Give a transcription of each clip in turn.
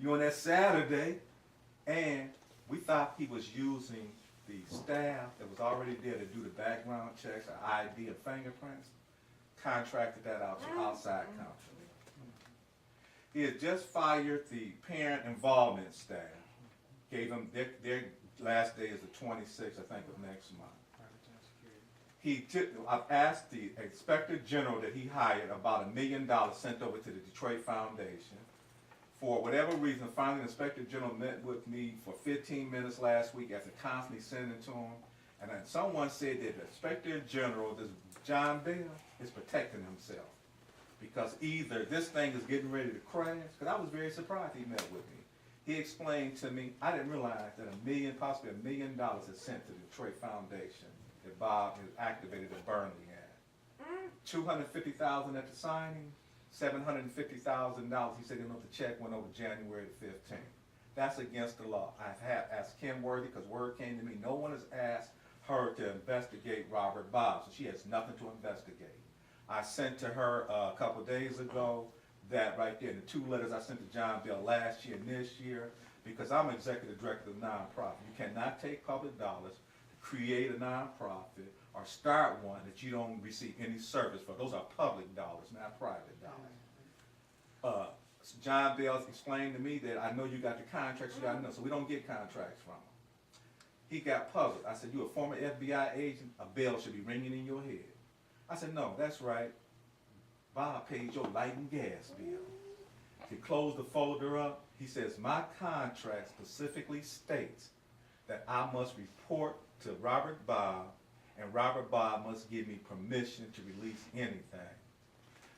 You on that Saturday, and we thought he was using the staff that was already there to do the background checks, the ID and fingerprints, contracted that out to outside company. He had just fired the parent involvement staff, gave them, their last day is the 26th, I think, of next month. I've asked the inspector general that he hired about $1 million sent over to the Detroit Foundation. For whatever reason, finally the inspector general met with me for 15 minutes last week after constantly sending it to him. And then someone said that the inspector general, this John Bell, is protecting himself. Because either this thing is getting ready to crash, because I was very surprised he met with me. He explained to me, I didn't realize that possibly $1 million is sent to the Detroit Foundation that Bob has activated at Burnley had. $250,000 at the signing, $750,000. He said the check went over January the 15th. That's against the law. I've asked Kim Worthy, because word came to me, no one has asked her to investigate Robert Bob, so she has nothing to investigate. I sent to her a couple days ago that right there, the 2 letters I sent to John Bell last year and this year, because I'm executive director of the nonprofit. You cannot take public dollars, create a nonprofit, or start one that you don't receive any service for. Those are public dollars, not private dollars. John Bell explained to me that I know you got the contracts, you got to know, so we don't get contracts from him. He got puzzled. I said, you a former FBI agent, a bell should be ringing in your head. I said, no, that's right. Bob paid your light and gas bill. He closed the folder up. He says, my contract specifically states that I must report to Robert Bob, and Robert Bob must give me permission to release anything.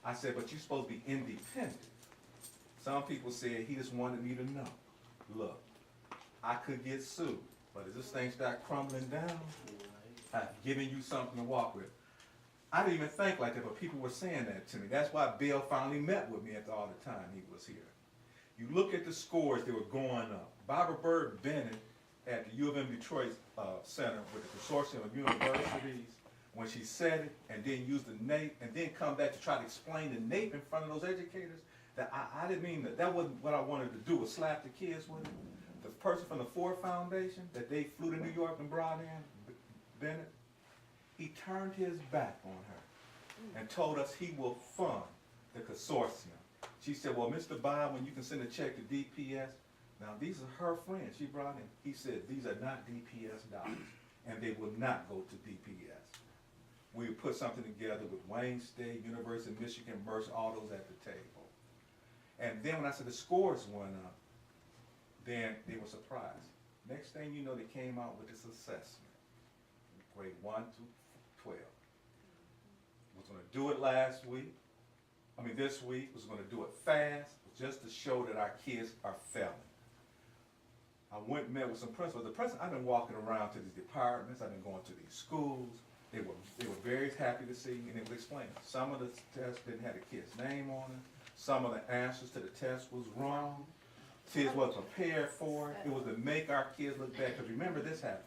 I said, but you're supposed to be independent. Some people said he just wanted me to know. Look, I could get sued, but as this thing start crumbling down, I've given you something to walk with. I didn't even think like that, but people were saying that to me. That's why Bill finally met with me after all the time he was here. You look at the scores, they were going up. Barbara Bird Bennett at the U of M Detroit Center with the Consortium of Universities, when she said it and then used the NAEP and then come back to try to explain the NAEP in front of those educators, that I didn't mean that wasn't what I wanted to do, was slap the kids with it. The person from the Ford Foundation that they flew to New York and brought in, Bennett, he turned his back on her and told us he will fund the consortium. She said, well, Mr. Bob, when you can send a check to DPS, now these are her friends she brought in. He said, these are not DPS dollars, and they will not go to DPS. We put something together with Wayne State, University of Michigan, Mercer, all those at the table. And then when I said the scores went up, then they were surprised. Next thing you know, they came out with this assessment, grade 1 to 12. Was going to do it this week, was going to do it fast, just to show that our kids are failing. I went and met with some principals. I've been walking around to these departments, I've been going to these schools. They were very happy to see, and it was explaining. Some of the tests didn't have the kid's name on it. Some of the answers to the test was wrong. Kids wasn't prepared for it. It was to make our kids look bad. Because remember, this happened.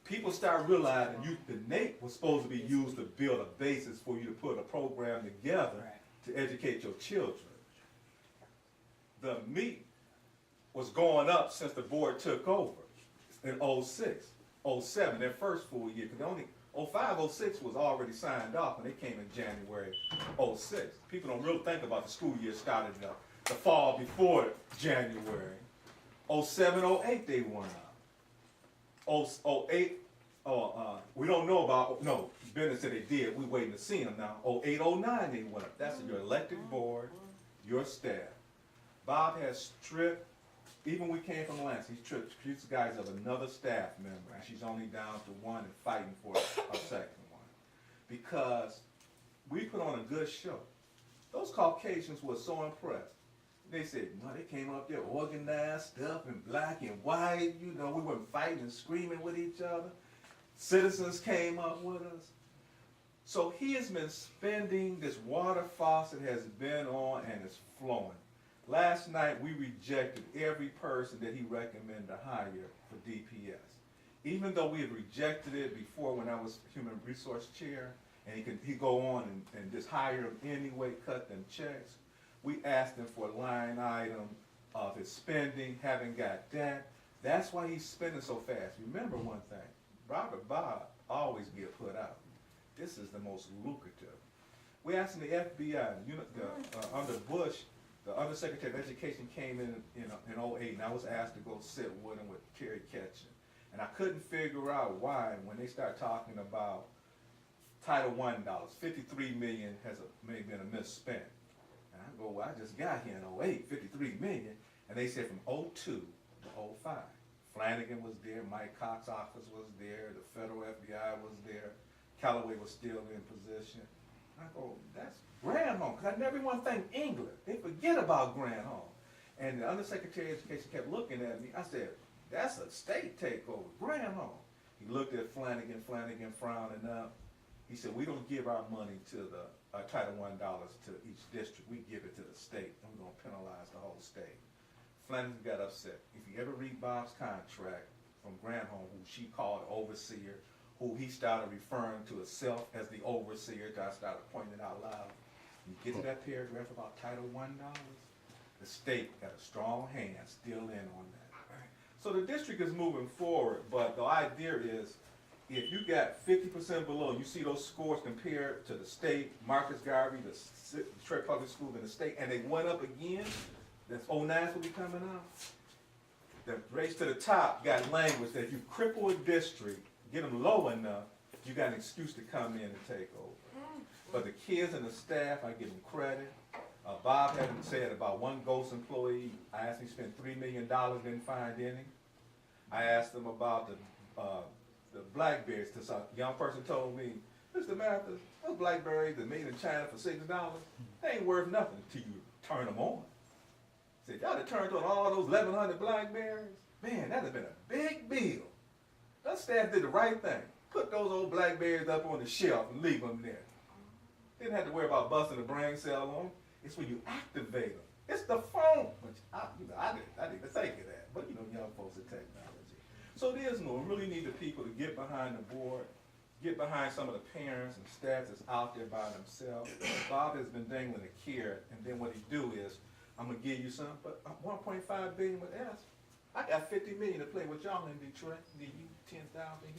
People start realizing the NAEP was supposed to be used to build a basis for you to put a program together to educate your children. The meat was going up since the board took over in 06, 07, their first full year. Because only 05, 06 was already signed off, and they came in January 06. People don't really think about the school year started the fall before January. 07, 08 they went up. 08, we don't know about, no, Bennett said they did, we waiting to see them now. 08, 09 they went up. That's your elected board, your staff. Bob has stripped, even we came from Lance, he stripped these guys of another staff member, and she's only down to one and fighting for a second one. Because we put on a good show. Those Caucasians were so impressed. They said, no, they came up there organized stuff in black and white, we weren't fighting and screaming with each other. Citizens came up with us. So he has been spending, this water faucet has been on and it's flowing. Last night we rejected every person that he recommended to hire for DPS. Even though we had rejected it before when I was human resource chair, and he go on and just hire them anyway, cut them checks. We asked him for line item of his spending, haven't got debt. That's why he's spending so fast. Remember one thing, Robert Bob always get put out. This is the most lucrative. We're asking the FBI, under Bush, the Undersecretary of Education came in 08, and I was asked to go sit with him with Kerry Ketchum. And I couldn't figure out why, when they start talking about Title I dollars, 53 million may have been a misspent. And I go, well, I just got here in 08, 53 million. And they said from 02 to 05. Flanagan was there, Mike Cox's office was there, the federal FBI was there, Callaway was still in position. I go, that's Granholm, because I never want to think England. They forget about Granholm. And the Undersecretary of Education kept looking at me. I said, that's a state takeover, Granholm. He looked at Flanagan frowning up. He said, we don't give our money to the Title I dollars to each district. We give it to the state, and we're going to penalize the whole state. Flanagan got upset. If you ever read Bob's contract from Granholm, who she called overseer, who he started referring to himself as the overseer, I started pointing it out loud. You get to that paragraph about Title I dollars, the state got a strong hand still in on that. So the district is moving forward, but the idea is, if you got 50% below, you see those scores compared to the state, Marcus Garvey, the Detroit Public Schools in the state, and they went up again, that's 09 will be coming out. The race to the top got language that if you cripple a district, get them low enough, you got an excuse to come in and take over. But the kids and the staff, I give them credit. Bob had said about one ghost employee. I asked him, he spent $3 million, didn't find any. I asked him about the blackberries. Some young person told me, Mr. Mathis, those blackberries that made in China for $6, they ain't worth nothing until you turn them on. I said, y'all have turned on all those 1,100 blackberries? Man, that has been a big deal. That staff did the right thing. Put those old blackberries up on the shelf and leave them there. Didn't have to worry about busting the brain cell on them. It's when you activate them. It's the phone. Which I didn't think of that. But young folks are technology. So it is we really need the people to get behind the board, get behind some of the parents and staff that's out there by themselves. Bob has been dangling a carrot, and then what he do is, I'm gonna give you some, but 1.5 billion with S. I got 50 million to play with y'all in Detroit. Give you 10,000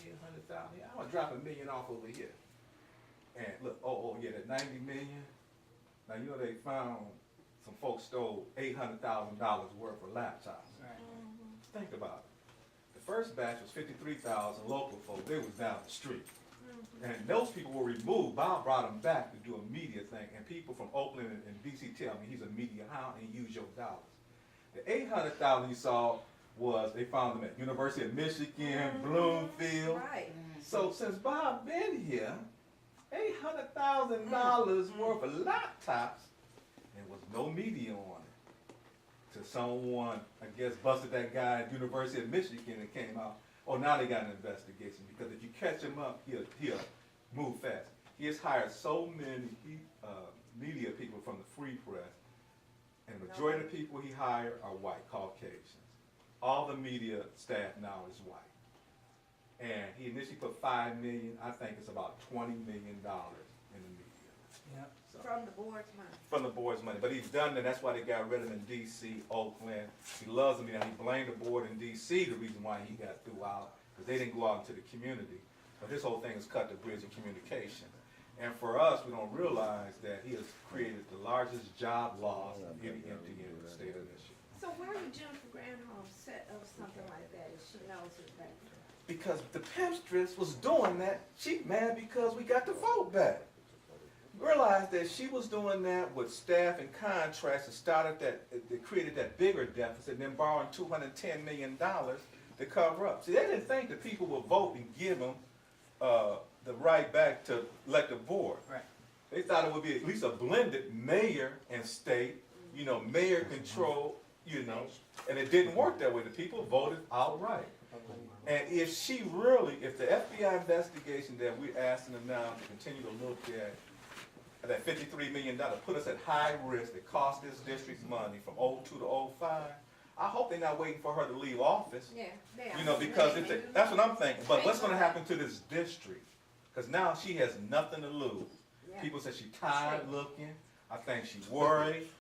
here, 100,000 here. I'm gonna drop $1 million off over here. And look, yeah, that 90 million. Now they found some folks stole $800,000 worth of laptops. Right. Think about it. The first batch was 53,000 local folks. They was down the street. And those people were removed. Bob brought them back to do a media thing. And people from Oakland and DC tell me he's a media hound and he used your dollars. The 800,000 you saw was, they found them at University of Michigan, Bloomfield. Right. So since Bob been here, $800,000 worth of laptops, and was no media on it. Till someone, I guess, busted that guy at University of Michigan and came out. Oh, now they got an investigation, because if you catch him up, he'll move fast. He has hired so many media people from the free press, and the majority of the people he hired are white, Caucasians. All the media staff now is white. And he initially put $5 million. I think it's about $20 million in the media. Yep. So, from the board's money. From the board's money. But he's done that. That's why they got rid of him in D.C., Oakland. He loves them. He blamed the board in D.C. the reason why he got threw out, because they didn't go out into the community. But his whole thing is cut the bridge of communication. And for us, we don't realize that he has created the largest job loss of any entity in the state of Michigan. So why would Jennifer Granholm set up something like that if she knows his background? Because the pimpstress was doing that. She mad because we got the vote back. Realized that she was doing that with staff and contracts and started that, they created that bigger deficit and then borrowing $210 million to cover up. See, they didn't think that people would vote and give them the right back to elect the board. Right. They thought it would be at least a blended mayor and state, mayor control, and it didn't work that way. The people voted outright. And if the FBI investigation that we're asking them now to continue to look at, that $53 million put us at high risk, that cost this district money from 02 to 05, I hope they're not waiting for her to leave office. Yeah, because that's what I'm thinking. But what's going to happen to this district? Because now she has nothing to lose. Yeah. People say she's tired looking. I think she's worried.